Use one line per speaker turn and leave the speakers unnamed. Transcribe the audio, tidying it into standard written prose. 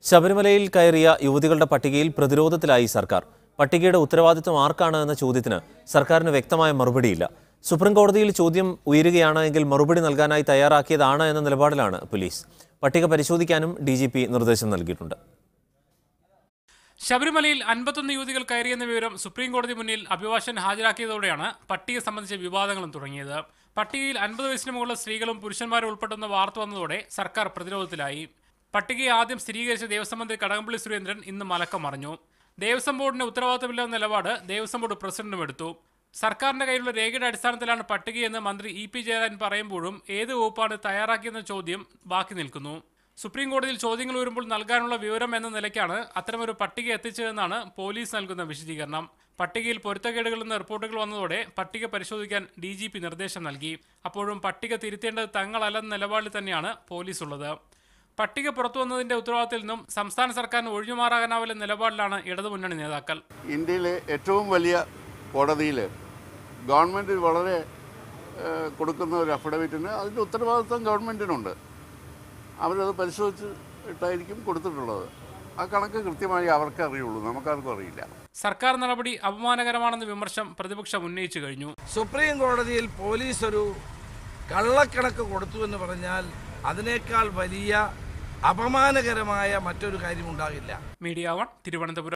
ശബരിമലയിൽ കയറിയ യുവതികളുടെ പട്ടികയിൽ പ്രതിരോധത്തിലായി സർക്കാർ. പട്ടികയുടെ ഉത്തരവാദിത്വം ആർക്കാണ് എന്ന ചോദ്യത്തിന് സർക്കാരിന് വ്യക്തമായ മറുപടിയില്ല. സുപ്രീംകോടതിയിൽ ചോദ്യം ഉയരുകയാണ് എങ്കിൽ മറുപടി നൽകാനായി തയ്യാറാക്കിയതാണ് എന്ന നിലപാടിലാണ് പോലീസ്. പട്ടിക പരിശോധിക്കാനും DGP നിർദ്ദേശം നൽകിയിട്ടുണ്ട്.
ശബരിമലയിൽ 51 യുവതികൾ കയറിയെന്ന വിവരം സുപ്രീംകോടതി മുന്നിൽ അഭിഭാഷകൻ ഹാജരാക്കിയതോടെയാണ് പട്ടിക സംബന്ധിച്ച വിവാദങ്ങളും തുടങ്ങിയത്. പട്ടികയിൽ 50 വയസ്സിന് മുകളിലുള്ള സ്ത്രീകളും പുരുഷന്മാരും ഉൾപ്പെടുന്ന വാർത്ത വന്നതോടെ സർക്കാർ പ്രതിരോധത്തിലായി. പട്ടികയെ ആദ്യം സ്ഥിരീകരിച്ച ദേവസ്വം മന്ത്രി കടകംപള്ളി സുരേന്ദ്രൻ ഇന്ന് മലക്കം മറിഞ്ഞു. ദേവസ്വം ബോർഡിന് ഉത്തരവാദിത്തമില്ലെന്ന നിലപാട് ദേവസ്വം ബോർഡ് പ്രസിഡന്റും എടുത്തു. സർക്കാരിന്റെ കയ്യിലുള്ള രേഖയുടെ അടിസ്ഥാനത്തിലാണ് പട്ടികയെന്ന് മന്ത്രി EP ജയരാജൻ പറയുമ്പോഴും ഏത് വകുപ്പാണ് തയ്യാറാക്കിയെന്ന ചോദ്യം ബാക്കി നിൽക്കുന്നു. സുപ്രീം കോടതിയിൽ ചോദ്യങ്ങൾ ഉയരുമ്പോൾ നൽകാനുള്ള വിവരം എന്ന നിലയ്ക്കാണ് അത്തരമൊരു പട്ടിക എത്തിച്ചതെന്നാണ് പോലീസ് നൽകുന്ന വിശദീകരണം. പട്ടികയിൽ പൊരുത്തക്കേടുകളെന്ന റിപ്പോർട്ടുകൾ വന്നതോടെ പട്ടിക പരിശോധിക്കാൻ DGP നിർദ്ദേശം നൽകി. അപ്പോഴും പട്ടിക തിരുത്തേണ്ടത് തങ്ങളല്ലെന്ന നിലപാടിൽ തന്നെയാണ് പോലീസ് ഉള്ളത്. പട്ടിക പുറത്തു വന്നതിന്റെ ഉത്തരവാദിത്തത്തിൽ നിന്നും സംസ്ഥാന സർക്കാരിന് ഒഴിഞ്ഞുമാറാകാനാവില്ല നിലപാടിലാണ് ഇടതുമുന്നണി നേതാക്കൾ.
ഇന്ത്യയിലെ ഏറ്റവും വലിയ കോടതിയിൽ ഗവൺമെൻറ് വളരെ കൊടുക്കുന്ന ഒരു അഫിഡവിറ്റിന് അതിൻ്റെ ഉത്തരവാദിത്വം ഗവൺമെൻറ്റിനുണ്ട്. അവരത് പരിശോധിച്ചിട്ടായിരിക്കും കൊടുത്തിട്ടുള്ളത്. ആ കണക്ക് കൃത്യമായി അവർക്ക് അറിയുള്ളൂ, നമുക്കാർക്കും അറിയില്ല.
സർക്കാർ നടപടി അപമാനകരമാണെന്ന വിമർശനം പ്രതിപക്ഷം ഉന്നയിച്ചു കഴിഞ്ഞു.
സുപ്രീം കോടതിയിൽ പോലീസ് ഒരു കള്ളക്കണക്ക് കൊടുത്തു എന്ന് പറഞ്ഞാൽ അതിനേക്കാൾ വലിയ അപമാനകരമായ മറ്റൊരു കാര്യമുണ്ടാകില്ല.
മീഡിയ 1 തിരുവനന്തപുരം.